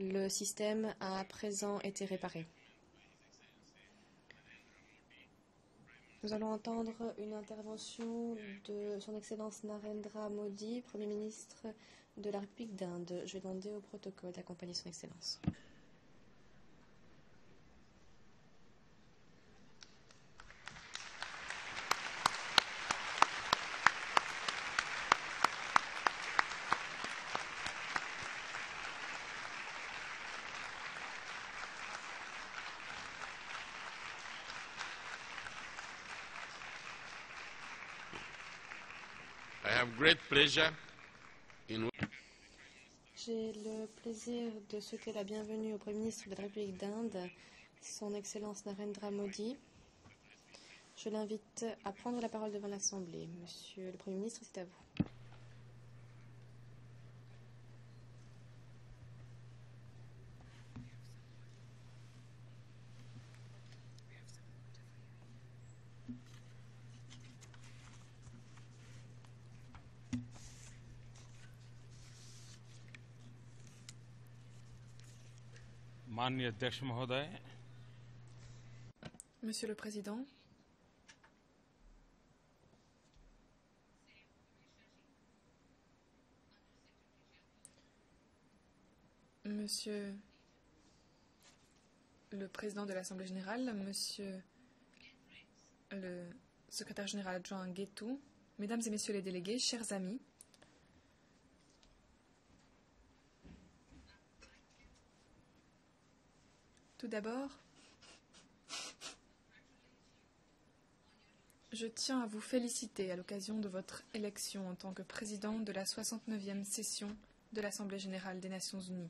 Le système a à présent été réparé. Nous allons entendre une intervention de Son Excellence Narendra Modi, Premier ministre de la République d'Inde. Je vais demander au protocole d'accompagner Son Excellence. J'ai le plaisir de souhaiter la bienvenue au Premier ministre de la République d'Inde, Son Excellence Narendra Modi. Je l'invite à prendre la parole devant l'Assemblée. Monsieur le Premier ministre, c'est à vous. Monsieur le Président, Monsieur le Président de l'Assemblée générale, Monsieur le Secrétaire général adjoint Guettou, Mesdames et Messieurs les délégués, chers amis, tout d'abord, je tiens à vous féliciter à l'occasion de votre élection en tant que président de la 69e session de l'Assemblée générale des Nations unies.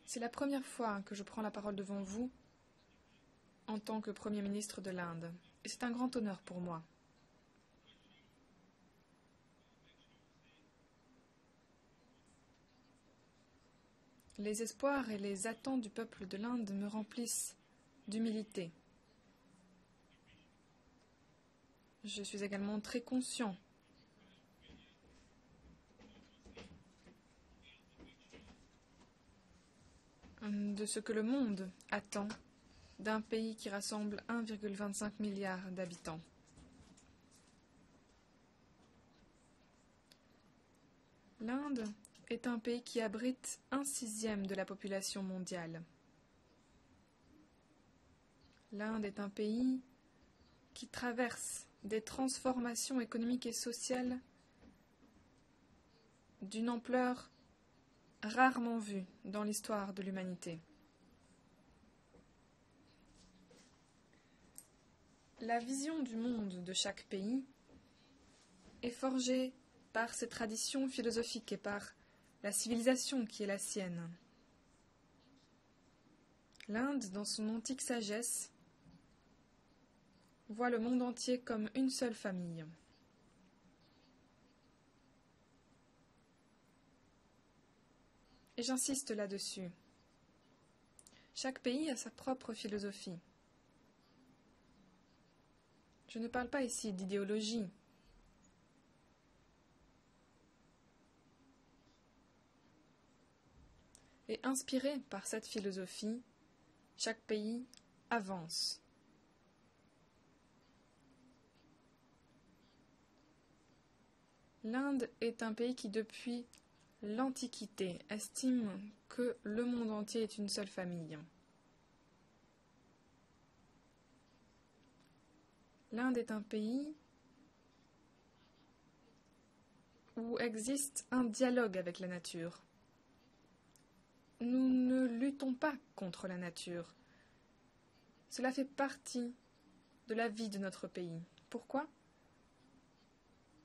C'est la première fois que je prends la parole devant vous en tant que Premier ministre de l'Inde, et c'est un grand honneur pour moi. Les espoirs et les attentes du peuple de l'Inde me remplissent d'humilité. Je suis également très conscient de ce que le monde attend d'un pays qui rassemble 1,25 milliard d'habitants. L'Inde est un pays qui abrite 1/6 de la population mondiale. L'Inde est un pays qui traverse des transformations économiques et sociales d'une ampleur rarement vue dans l'histoire de l'humanité. La vision du monde de chaque pays est forgée par ses traditions philosophiques et par la civilisation qui est la sienne. L'Inde, dans son antique sagesse, voit le monde entier comme une seule famille. Et j'insiste là-dessus. Chaque pays a sa propre philosophie. Je ne parle pas ici d'idéologie. Et inspiré par cette philosophie, chaque pays avance. L'Inde est un pays qui, depuis l'Antiquité, estime que le monde entier est une seule famille. L'Inde est un pays où existe un dialogue avec la nature. Nous ne luttons pas contre la nature. Cela fait partie de la vie de notre pays. Pourquoi ?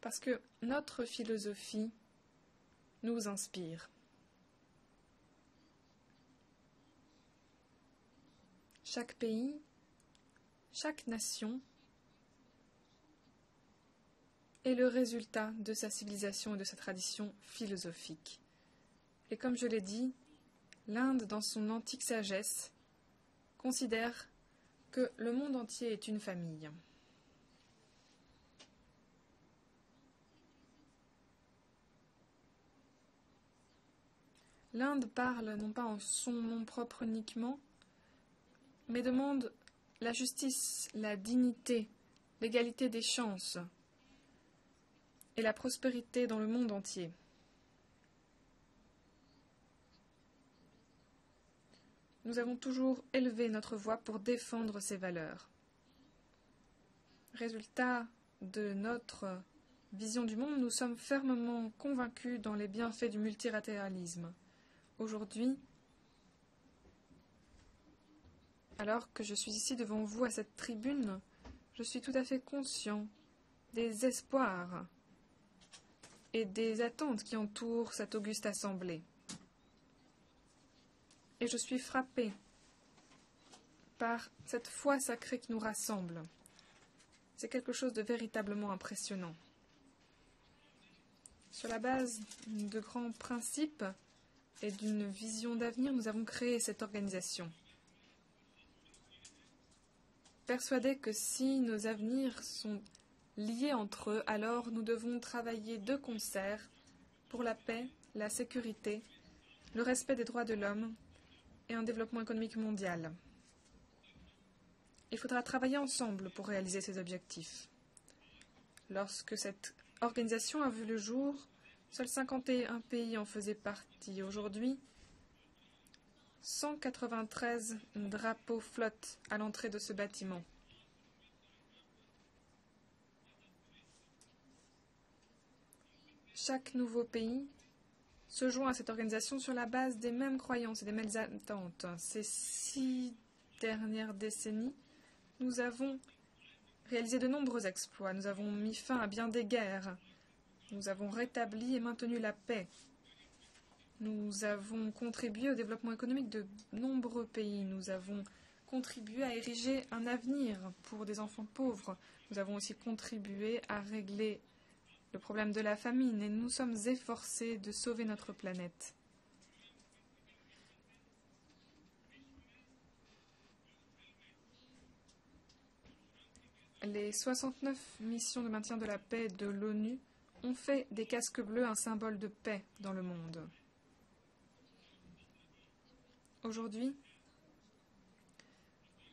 Parce que notre philosophie nous inspire. Chaque pays, chaque nation est le résultat de sa civilisation et de sa tradition philosophique. Et comme je l'ai dit, l'Inde, dans son antique sagesse, considère que le monde entier est une famille. L'Inde parle non pas en son nom propre uniquement, mais demande la justice, la dignité, l'égalité des chances et la prospérité dans le monde entier. Nous avons toujours élevé notre voix pour défendre ces valeurs. Résultat de notre vision du monde, nous sommes fermement convaincus dans les bienfaits du multilatéralisme. Aujourd'hui, alors que je suis ici devant vous à cette tribune, je suis tout à fait conscient des espoirs et des attentes qui entourent cette auguste assemblée. Et je suis frappé par cette foi sacrée qui nous rassemble. C'est quelque chose de véritablement impressionnant. Sur la base de grands principes et d'une vision d'avenir, nous avons créé cette organisation. Persuadés que si nos avenirs sont liés entre eux, alors nous devons travailler de concert pour la paix, la sécurité, le respect des droits de l'homme et un développement économique mondial. Il faudra travailler ensemble pour réaliser ces objectifs. Lorsque cette organisation a vu le jour, seuls 51 pays en faisaient partie. Aujourd'hui, 193 drapeaux flottent à l'entrée de ce bâtiment. Chaque nouveau pays se joint à cette organisation sur la base des mêmes croyances et des mêmes attentes. Ces 6 dernières décennies, nous avons réalisé de nombreux exploits. Nous avons mis fin à bien des guerres. Nous avons rétabli et maintenu la paix. Nous avons contribué au développement économique de nombreux pays. Nous avons contribué à ériger un avenir pour des enfants pauvres. Nous avons aussi contribué à régler le problème de la famine et nous sommes efforcés de sauver notre planète. Les 69 missions de maintien de la paix de l'ONU ont fait des casques bleus un symbole de paix dans le monde. Aujourd'hui,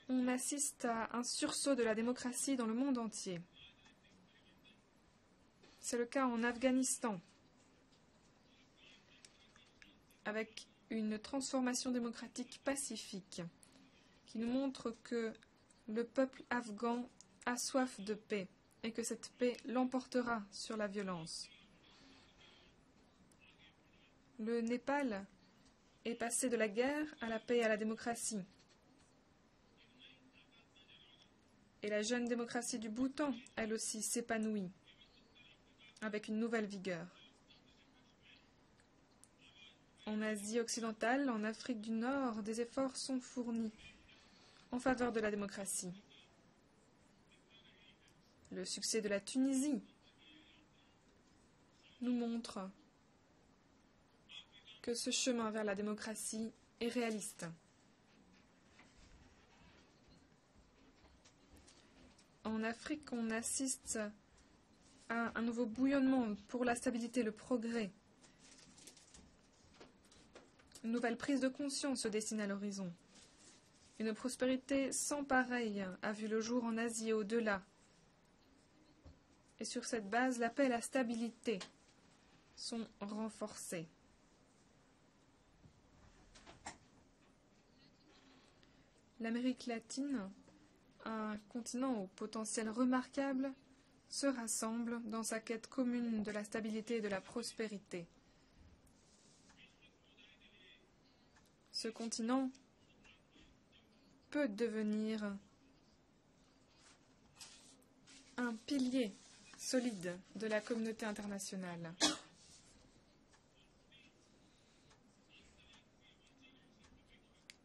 on assiste à un sursaut de la démocratie dans le monde entier. C'est le cas en Afghanistan, avec une transformation démocratique pacifique qui nous montre que le peuple afghan a soif de paix et que cette paix l'emportera sur la violence. Le Népal est passé de la guerre à la paix et à la démocratie. Et la jeune démocratie du Bhoutan, elle aussi, s'épanouit avec une nouvelle vigueur. En Asie occidentale, en Afrique du Nord, des efforts sont fournis en faveur de la démocratie. Le succès de la Tunisie nous montre que ce chemin vers la démocratie est réaliste. En Afrique, on assiste à un nouveau bouillonnement pour la stabilité et le progrès. Une nouvelle prise de conscience se dessine à l'horizon. Une prospérité sans pareille a vu le jour en Asie et au-delà. Et sur cette base, la paix et la stabilité sont renforcées. L'Amérique latine, un continent au potentiel remarquable, se rassemble dans sa quête commune de la stabilité et de la prospérité. Ce continent peut devenir un pilier solide de la communauté internationale.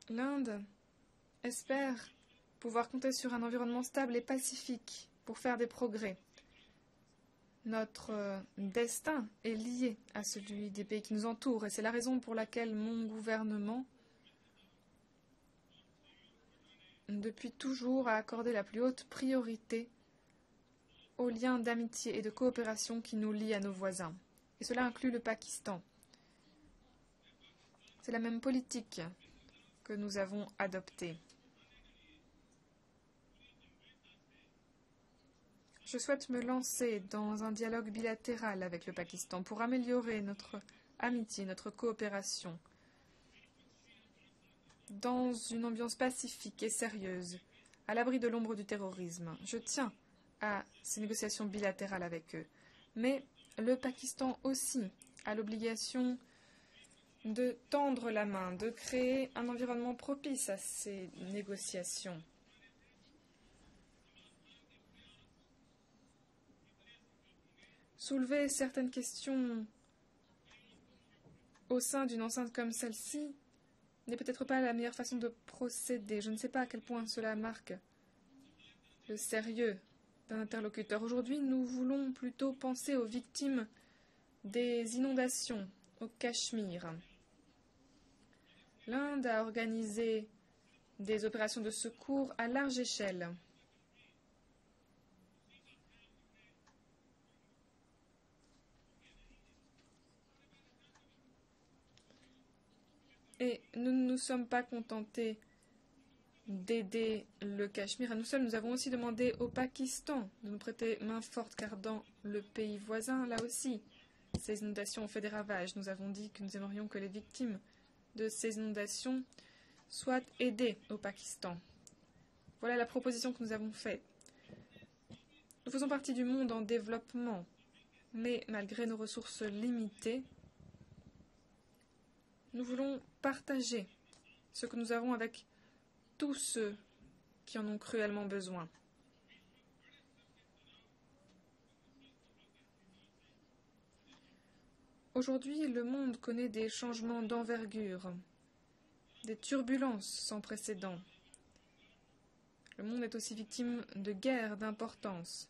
L'Inde espère pouvoir compter sur un environnement stable et pacifique pour faire des progrès. Notre destin est lié à celui des pays qui nous entourent et c'est la raison pour laquelle mon gouvernement, depuis toujours, a accordé la plus haute priorité aux liens d'amitié et de coopération qui nous lient à nos voisins. Et cela inclut le Pakistan. C'est la même politique que nous avons adoptée. Je souhaite me lancer dans un dialogue bilatéral avec le Pakistan pour améliorer notre amitié, notre coopération, dans une ambiance pacifique et sérieuse, à l'abri de l'ombre du terrorisme. Je tiens à ces négociations bilatérales avec eux. Mais le Pakistan aussi a l'obligation de tendre la main, de créer un environnement propice à ces négociations. Soulever certaines questions au sein d'une enceinte comme celle-ci n'est peut-être pas la meilleure façon de procéder. Je ne sais pas à quel point cela marque le sérieux d'un interlocuteur. Aujourd'hui, nous voulons plutôt penser aux victimes des inondations au Cachemire. L'Inde a organisé des opérations de secours à large échelle. Et nous ne nous sommes pas contentés d'aider le Cachemire à nous seuls. Nous avons aussi demandé au Pakistan de nous prêter main forte, car dans le pays voisin, là aussi, ces inondations ont fait des ravages. Nous avons dit que nous aimerions que les victimes de ces inondations soient aidées au Pakistan. Voilà la proposition que nous avons faite. Nous faisons partie du monde en développement, mais malgré nos ressources limitées, nous voulons partager ce que nous avons avec tous ceux qui en ont cruellement besoin. Aujourd'hui, le monde connaît des changements d'envergure, des turbulences sans précédent. Le monde est aussi victime de guerres d'importance.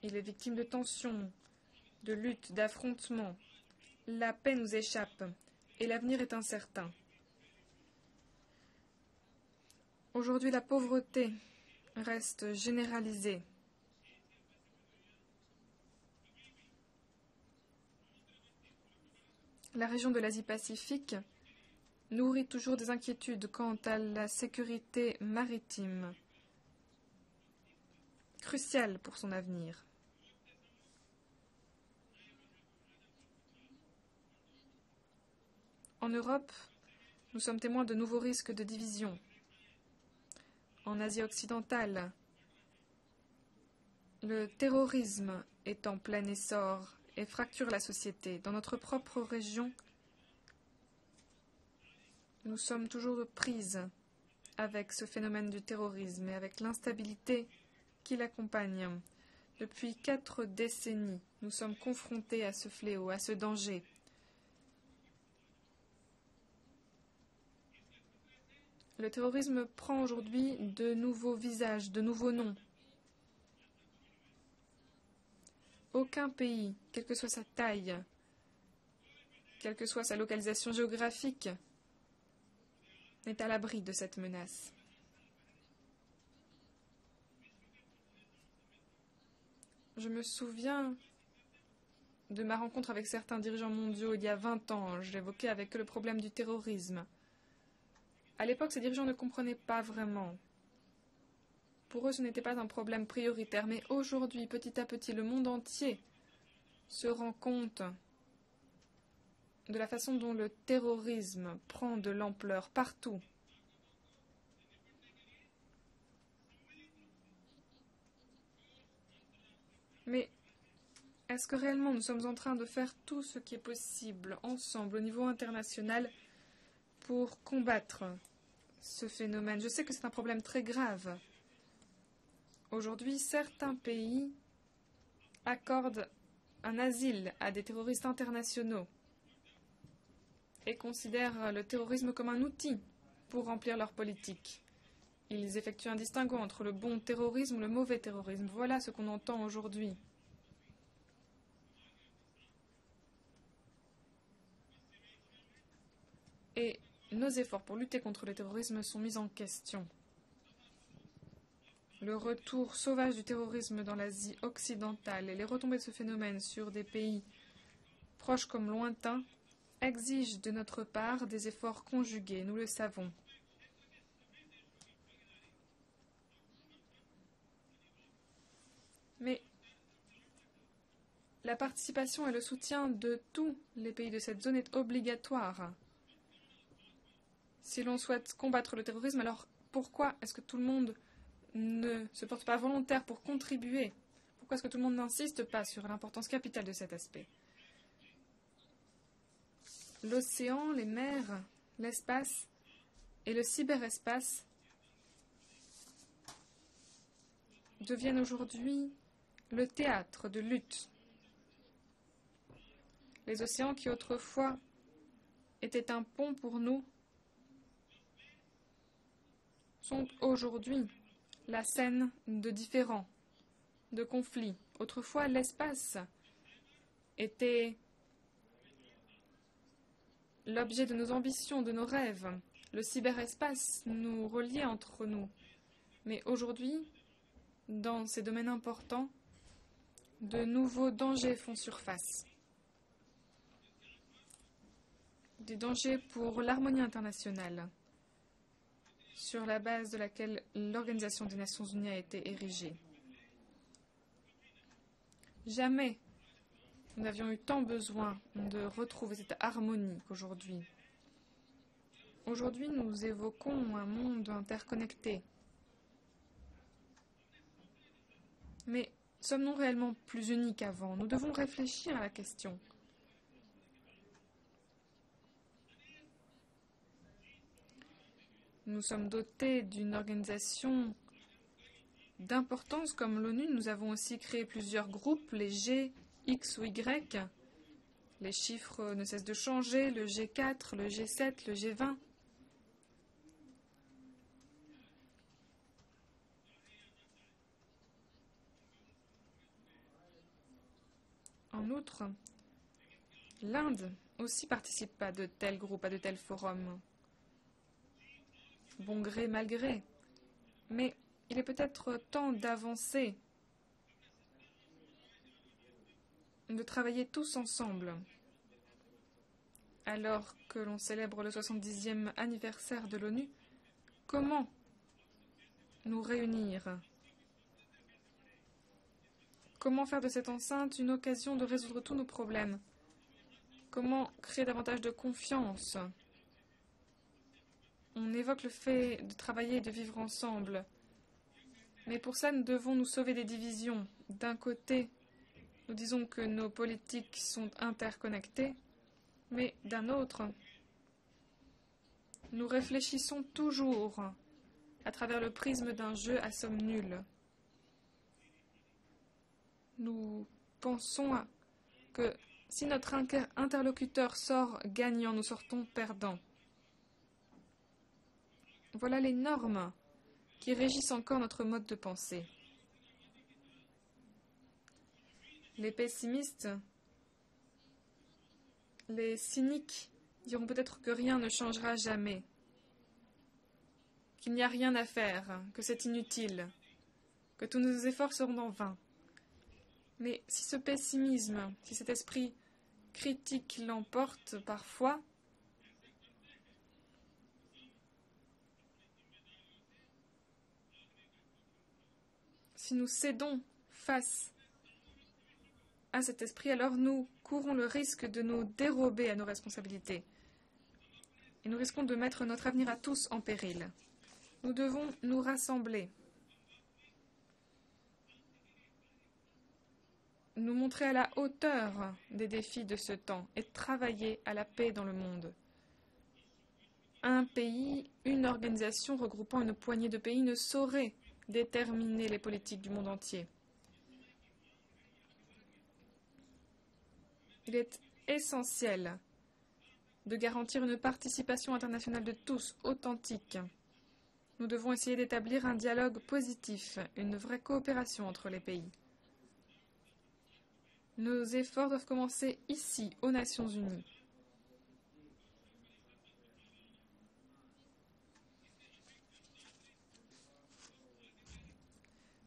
Il est victime de tensions, de luttes, d'affrontements. La paix nous échappe et l'avenir est incertain. Aujourd'hui, la pauvreté reste généralisée. La région de l'Asie-Pacifique nourrit toujours des inquiétudes quant à la sécurité maritime, cruciale pour son avenir. En Europe, nous sommes témoins de nouveaux risques de division. En Asie occidentale, le terrorisme est en plein essor et fracture la société. Dans notre propre région, nous sommes toujours aux prises avec ce phénomène du terrorisme et avec l'instabilité qui l'accompagne. Depuis 4 décennies, nous sommes confrontés à ce fléau, à ce danger. Le terrorisme prend aujourd'hui de nouveaux visages, de nouveaux noms. Aucun pays, quelle que soit sa taille, quelle que soit sa localisation géographique, n'est à l'abri de cette menace. Je me souviens de ma rencontre avec certains dirigeants mondiaux il y a 20 ans. J'évoquais avec eux le problème du terrorisme. À l'époque, ces dirigeants ne comprenaient pas vraiment. Pour eux, ce n'était pas un problème prioritaire. Mais aujourd'hui, petit à petit, le monde entier se rend compte de la façon dont le terrorisme prend de l'ampleur partout. Mais est-ce que réellement nous sommes en train de faire tout ce qui est possible ensemble au niveau international pour combattre ce phénomène? Je sais que c'est un problème très grave. Aujourd'hui, certains pays accordent un asile à des terroristes internationaux et considèrent le terrorisme comme un outil pour remplir leur politique. Ils effectuent un distinguo entre le bon terrorisme et le mauvais terrorisme. Voilà ce qu'on entend aujourd'hui. Et nos efforts pour lutter contre le terrorisme sont mis en question. Le retour sauvage du terrorisme dans l'Asie occidentale et les retombées de ce phénomène sur des pays proches comme lointains, exigent de notre part des efforts conjugués, nous le savons. Mais la participation et le soutien de tous les pays de cette zone est obligatoire. Si l'on souhaite combattre le terrorisme, alors pourquoi est-ce que tout le monde ne se porte pas volontaire pour contribuer? Pourquoi est-ce que tout le monde n'insiste pas sur l'importance capitale de cet aspect? L'océan, les mers, l'espace et le cyberespace deviennent aujourd'hui le théâtre de lutte. Les océans qui autrefois étaient un pont pour nous sont aujourd'hui la scène de différends, de conflits. Autrefois, l'espace était l'objet de nos ambitions, de nos rêves. Le cyberespace nous reliait entre nous. Mais aujourd'hui, dans ces domaines importants, de nouveaux dangers font surface. Des dangers pour l'harmonie internationale, sur la base de laquelle l'Organisation des Nations Unies a été érigée. Jamais nous n'avions eu tant besoin de retrouver cette harmonie qu'aujourd'hui. Aujourd'hui, nous évoquons un monde interconnecté. Mais sommes-nous réellement plus unis qu'avant? Nous devons réfléchir à la question. Nous sommes dotés d'une organisation d'importance comme l'ONU. Nous avons aussi créé plusieurs groupes, les G, X ou Y. Les chiffres ne cessent de changer, le G4, le G7, le G20. En outre, l'Inde aussi participe à de tels groupes, à de tels forums. Bon gré, mal gré. Mais il est peut-être temps d'avancer, de travailler tous ensemble. Alors que l'on célèbre le 70e anniversaire de l'ONU, comment nous réunir? Comment faire de cette enceinte une occasion de résoudre tous nos problèmes? Comment créer davantage de confiance? On évoque le fait de travailler et de vivre ensemble. Mais pour ça, nous devons nous sauver des divisions. D'un côté, nous disons que nos politiques sont interconnectées, mais d'un autre, nous réfléchissons toujours à travers le prisme d'un jeu à somme nulle. Nous pensons que si notre interlocuteur sort gagnant, nous sortons perdants. Voilà les normes qui régissent encore notre mode de pensée. Les pessimistes, les cyniques diront peut-être que rien ne changera jamais, qu'il n'y a rien à faire, que c'est inutile, que tous nos efforts seront en vain. Mais si ce pessimisme, si cet esprit critique l'emporte parfois, si nous cédons face à cet esprit, alors nous courons le risque de nous dérober à nos responsabilités. Et nous risquons de mettre notre avenir à tous en péril. Nous devons nous rassembler, nous montrer à la hauteur des défis de ce temps et travailler à la paix dans le monde. Un pays, une organisation regroupant une poignée de pays ne saurait déterminer les politiques du monde entier. Il est essentiel de garantir une participation internationale de tous, authentique. Nous devons essayer d'établir un dialogue positif, une vraie coopération entre les pays. Nos efforts doivent commencer ici, aux Nations Unies.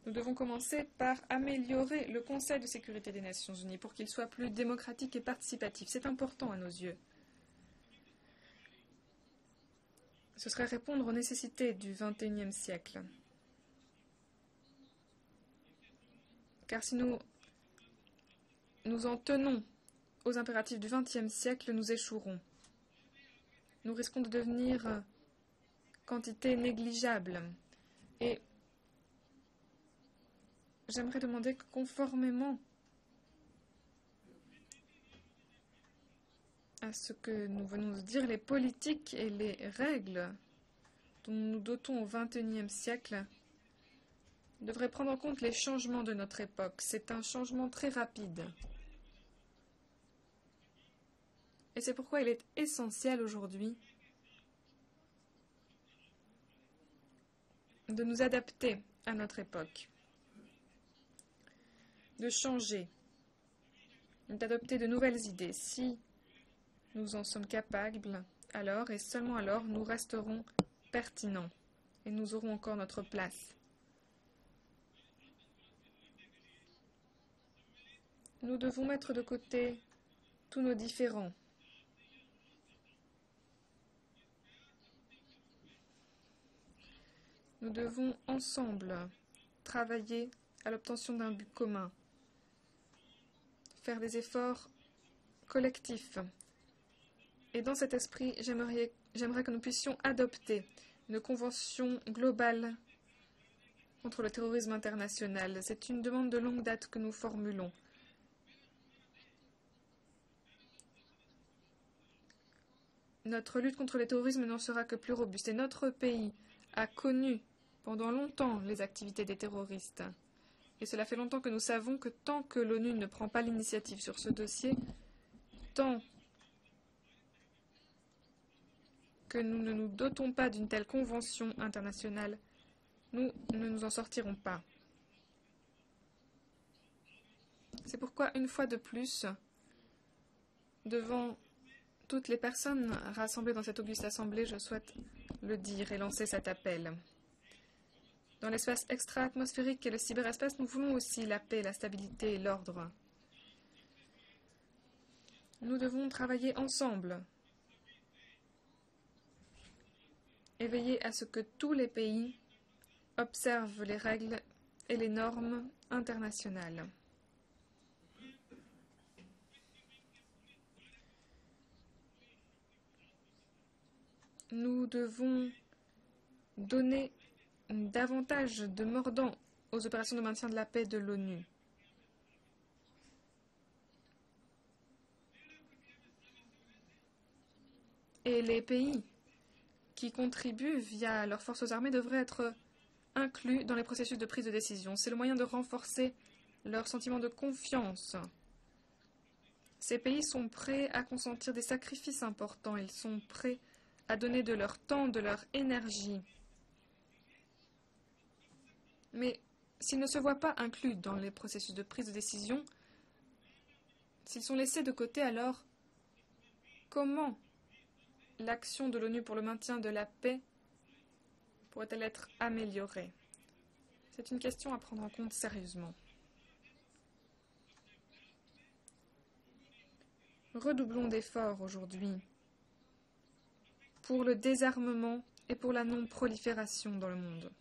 Nous devons commencer par améliorer le Conseil de sécurité des Nations Unies pour qu'il soit plus démocratique et participatif. C'est important à nos yeux. Ce serait répondre aux nécessités du XXIe siècle. Car si nous en tenons aux impératifs du XXe siècle, nous échouerons. Nous risquons de devenir quantité négligeable. Et j'aimerais demander que, conformément à ce que nous venons de dire, les politiques et les règles dont nous nous dotons au XXIe siècle devraient prendre en compte les changements de notre époque. C'est un changement très rapide. Et c'est pourquoi il est essentiel aujourd'hui de nous adapter à notre époque, de changer, d'adopter de nouvelles idées. Si nous en sommes capables, alors et seulement alors, nous resterons pertinents et nous aurons encore notre place. Nous devons mettre de côté tous nos différends. Nous devons ensemble travailler à l'obtention d'un but commun, faire des efforts collectifs. Et dans cet esprit, j'aimerais que nous puissions adopter une convention globale contre le terrorisme international. C'est une demande de longue date que nous formulons. Notre lutte contre le terrorisme n'en sera que plus robuste. Et notre pays a connu pendant longtemps les activités des terroristes. Et cela fait longtemps que nous savons que tant que l'ONU ne prend pas l'initiative sur ce dossier, tant que nous ne nous dotons pas d'une telle convention internationale, nous ne nous en sortirons pas. C'est pourquoi, une fois de plus, devant toutes les personnes rassemblées dans cette auguste assemblée, je souhaite le dire et lancer cet appel. Dans l'espace extra-atmosphérique et le cyberespace, nous voulons aussi la paix, la stabilité et l'ordre. Nous devons travailler ensemble et veiller à ce que tous les pays observent les règles et les normes internationales. Nous devons donner davantage de mordant aux opérations de maintien de la paix de l'ONU. Et les pays qui contribuent via leurs forces armées devraient être inclus dans les processus de prise de décision. C'est le moyen de renforcer leur sentiment de confiance. Ces pays sont prêts à consentir des sacrifices importants. Ils sont prêts à donner de leur temps, de leur énergie. Mais s'ils ne se voient pas inclus dans les processus de prise de décision, s'ils sont laissés de côté, alors comment l'action de l'ONU pour le maintien de la paix pourrait-elle être améliorée? C'est une question à prendre en compte sérieusement. Redoublons d'efforts aujourd'hui pour le désarmement et pour la non-prolifération dans le monde.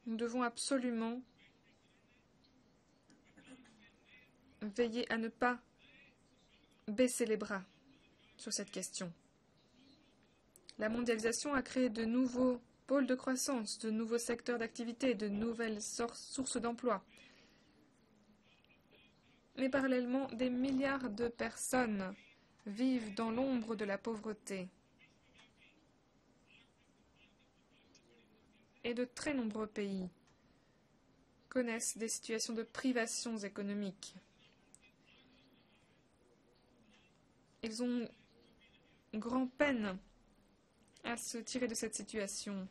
Nous devons absolument veiller à ne pas baisser les bras sur cette question. La mondialisation a créé de nouveaux pôles de croissance, de nouveaux secteurs d'activité, de nouvelles sources d'emploi. Mais parallèlement, des milliards de personnes vivent dans l'ombre de la pauvreté. Et de très nombreux pays connaissent des situations de privations économiques. Ils ont grand-peine à se tirer de cette situation.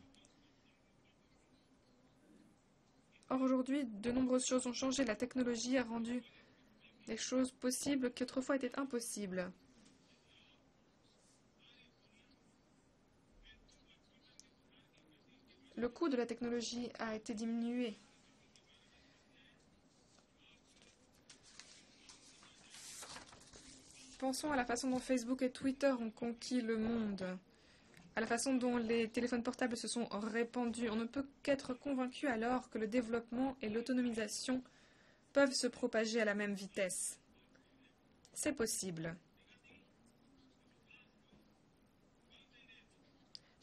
Or, aujourd'hui, de nombreuses choses ont changé. La technologie a rendu des choses possibles qui autrefois étaient impossibles. le coût de la technologie a été diminué. Pensons à la façon dont Facebook et Twitter ont conquis le monde, à la façon dont les téléphones portables se sont répandus. On ne peut qu'être convaincu alors que le développement et l'autonomisation peuvent se propager à la même vitesse. C'est possible.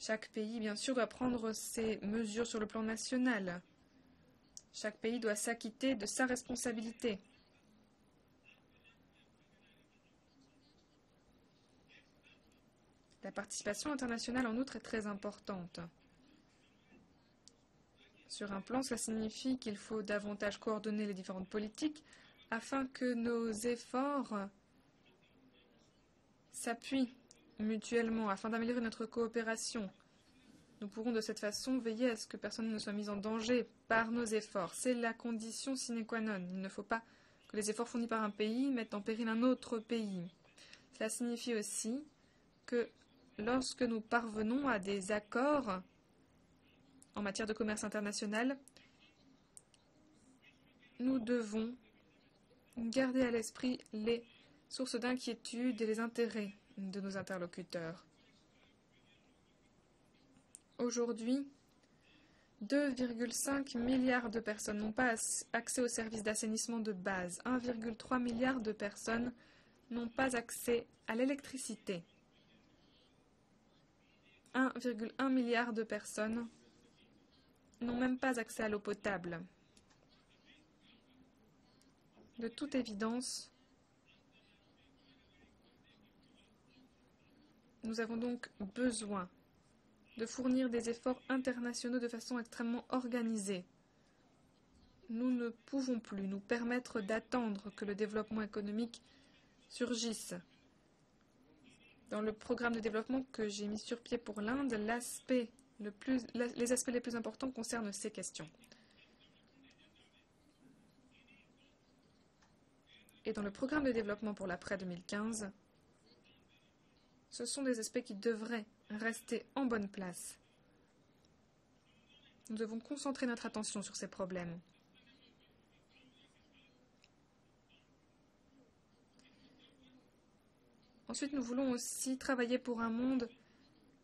Chaque pays, bien sûr, doit prendre ses mesures sur le plan national. Chaque pays doit s'acquitter de sa responsabilité. La participation internationale, en outre, est très importante. Sur un plan, cela signifie qu'il faut davantage coordonner les différentes politiques afin que nos efforts s'appuient mutuellement, afin d'améliorer notre coopération. Nous pourrons de cette façon veiller à ce que personne ne soit mis en danger par nos efforts. C'est la condition sine qua non. Il ne faut pas que les efforts fournis par un pays mettent en péril un autre pays. Cela signifie aussi que lorsque nous parvenons à des accords en matière de commerce international, nous devons garder à l'esprit les sources d'inquiétude et les intérêts de nos interlocuteurs. Aujourd'hui, 2,5 milliards de personnes n'ont pas accès aux services d'assainissement de base. 1,3 milliard de personnes n'ont pas accès à l'électricité. 1,1 milliard de personnes n'ont même pas accès à l'eau potable. De toute évidence, nous avons donc besoin de fournir des efforts internationaux de façon extrêmement organisée. Nous ne pouvons plus nous permettre d'attendre que le développement économique surgisse. Dans le programme de développement que j'ai mis sur pied pour l'Inde, les aspects les plus importants concernent ces questions. Et dans le programme de développement pour l'après 2015, ce sont des aspects qui devraient rester en bonne place. Nous devons concentrer notre attention sur ces problèmes. Ensuite, nous voulons aussi travailler pour un monde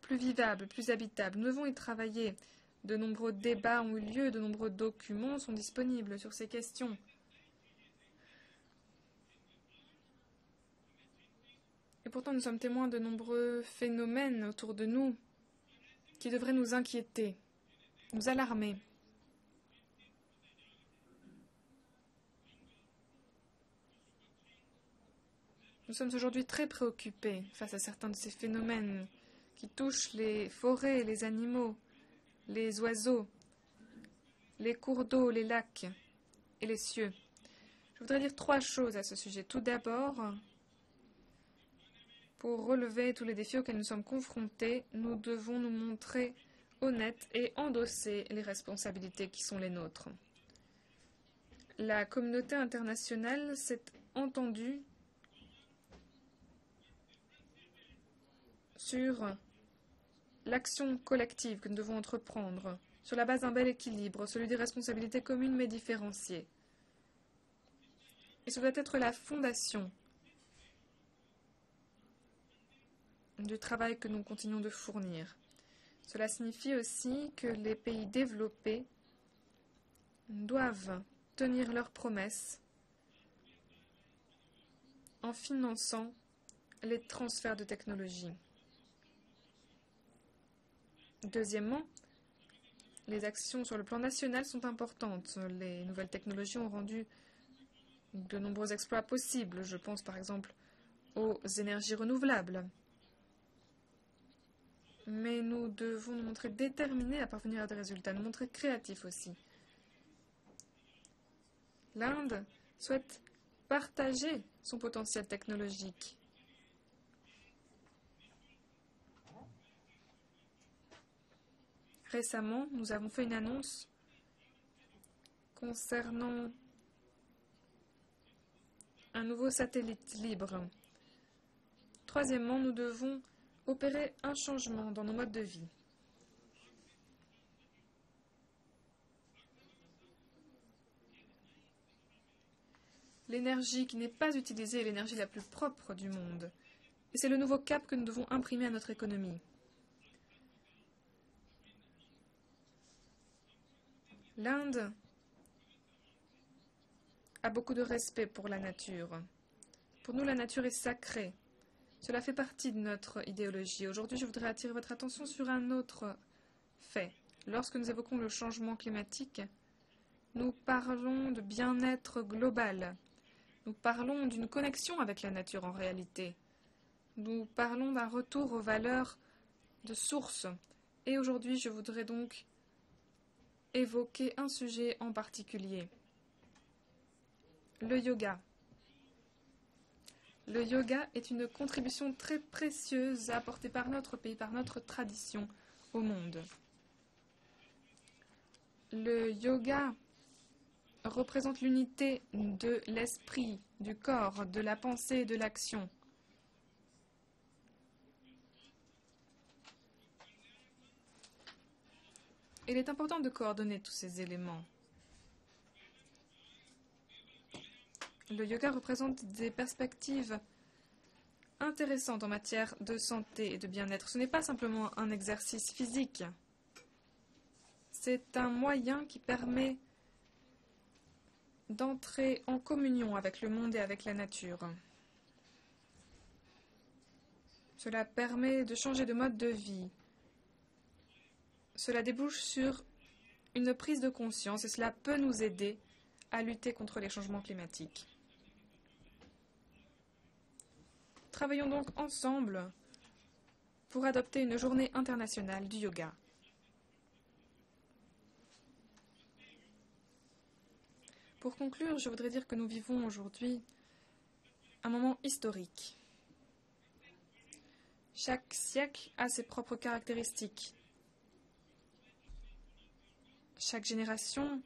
plus vivable, plus habitable. Nous devons y travailler. De nombreux débats ont eu lieu, de nombreux documents sont disponibles sur ces questions. Et pourtant, nous sommes témoins de nombreux phénomènes autour de nous qui devraient nous inquiéter, nous alarmer. Nous sommes aujourd'hui très préoccupés face à certains de ces phénomènes qui touchent les forêts, les animaux, les oiseaux, les cours d'eau, les lacs et les cieux. Je voudrais dire 3 choses à ce sujet. Tout d'abord, pour relever tous les défis auxquels nous sommes confrontés, nous devons nous montrer honnêtes et endosser les responsabilités qui sont les nôtres. La communauté internationale s'est entendue sur l'action collective que nous devons entreprendre, sur la base d'un bel équilibre, celui des responsabilités communes mais différenciées. Et ce doit être la fondation du travail que nous continuons de fournir. Cela signifie aussi que les pays développés doivent tenir leurs promesses en finançant les transferts de technologie. Deuxièmement, les actions sur le plan national sont importantes. Les nouvelles technologies ont rendu de nombreux exploits possibles. Je pense par exemple aux énergies renouvelables. Mais nous devons nous montrer déterminés à parvenir à des résultats, nous montrer créatifs aussi. L'Inde souhaite partager son potentiel technologique. Récemment, nous avons fait une annonce concernant un nouveau satellite libre. Troisièmement, nous devons opérer un changement dans nos modes de vie. L'énergie qui n'est pas utilisée est l'énergie la plus propre du monde. Et c'est le nouveau cap que nous devons imprimer à notre économie. L'Inde a beaucoup de respect pour la nature. Pour nous, la nature est sacrée. Cela fait partie de notre idéologie. Aujourd'hui, je voudrais attirer votre attention sur un autre fait. Lorsque nous évoquons le changement climatique, nous parlons de bien-être global. Nous parlons d'une connexion avec la nature en réalité. Nous parlons d'un retour aux valeurs de source. Et aujourd'hui, je voudrais donc évoquer un sujet en particulier. Le yoga. Le yoga est une contribution très précieuse apportée par notre pays, par notre tradition au monde. Le yoga représente l'unité de l'esprit, du corps, de la pensée et de l'action. Il est important de coordonner tous ces éléments. Le yoga représente des perspectives intéressantes en matière de santé et de bien-être. Ce n'est pas simplement un exercice physique. C'est un moyen qui permet d'entrer en communion avec le monde et avec la nature. Cela permet de changer de mode de vie. Cela débouche sur une prise de conscience et cela peut nous aider à lutter contre les changements climatiques. Travaillons donc ensemble pour adopter une journée internationale du yoga. Pour conclure, je voudrais dire que nous vivons aujourd'hui un moment historique. Chaque siècle a ses propres caractéristiques. Chaque génération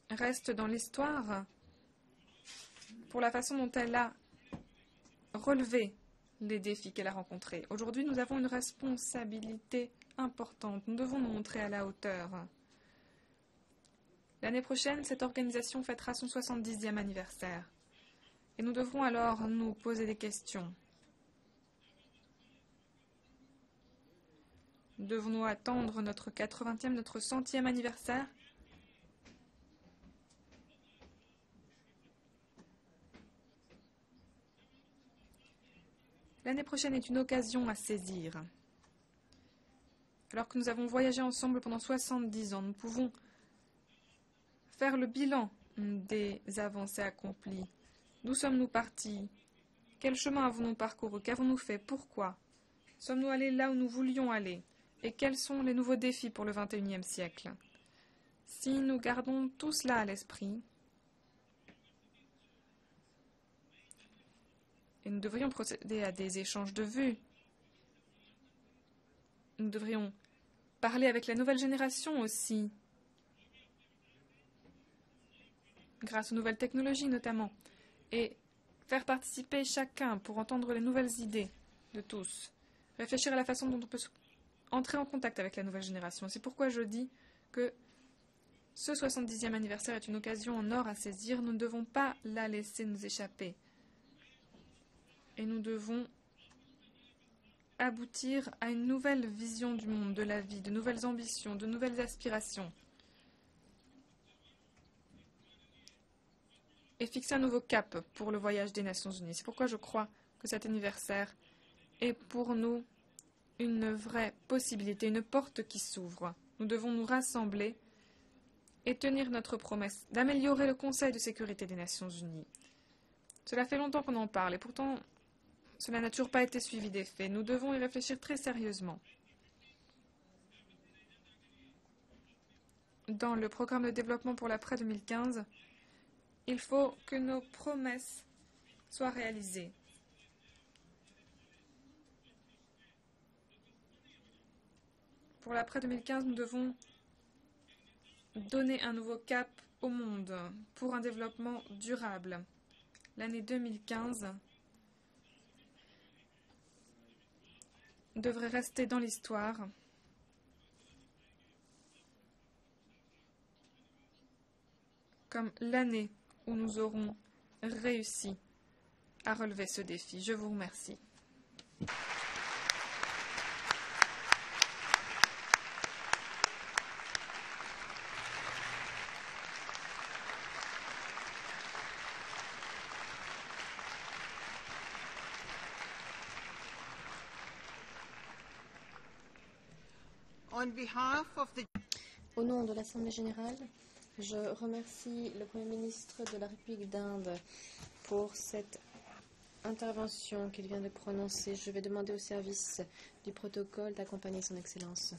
reste dans l'histoire pour la façon dont elle a relevé les défis qu'elle a rencontrés. Aujourd'hui, nous avons une responsabilité importante. Nous devons nous montrer à la hauteur. L'année prochaine, cette organisation fêtera son 70e anniversaire. Et nous devrons alors nous poser des questions. Devons-nous attendre notre 80e, notre 100e anniversaire ? L'année prochaine est une occasion à saisir. Alors que nous avons voyagé ensemble pendant 70 ans, nous pouvons faire le bilan des avancées accomplies. D'où sommes-nous partis? Quel chemin avons-nous parcouru? Qu'avons-nous fait? Pourquoi? Sommes-nous allés là où nous voulions aller? Et quels sont les nouveaux défis pour le XXIe siècle? Si nous gardons tout cela à l'esprit, et nous devrions procéder à des échanges de vues, nous devrions parler avec la nouvelle génération aussi, grâce aux nouvelles technologies notamment, et faire participer chacun pour entendre les nouvelles idées de tous, réfléchir à la façon dont on peut entrer en contact avec la nouvelle génération. C'est pourquoi je dis que ce 70e anniversaire est une occasion en or à saisir. Nous ne devons pas la laisser nous échapper. Et nous devons aboutir à une nouvelle vision du monde, de la vie, de nouvelles ambitions, de nouvelles aspirations. Et fixer un nouveau cap pour le voyage des Nations Unies. C'est pourquoi je crois que cet anniversaire est pour nous une vraie possibilité, une porte qui s'ouvre. Nous devons nous rassembler et tenir notre promesse d'améliorer le Conseil de sécurité des Nations Unies. Cela fait longtemps qu'on en parle et pourtant cela n'a toujours pas été suivi des faits. Nous devons y réfléchir très sérieusement. Dans le programme de développement pour l'après 2015, il faut que nos promesses soient réalisées. Pour l'après 2015, nous devons donner un nouveau cap au monde pour un développement durable. L'année 2015 devrait rester dans l'histoire comme l'année où nous aurons réussi à relever ce défi. Je vous remercie. Au nom de l'Assemblée générale, je remercie le Premier ministre de la République d'Inde pour cette intervention qu'il vient de prononcer. Je vais demander au service du protocole d'accompagner son Excellence.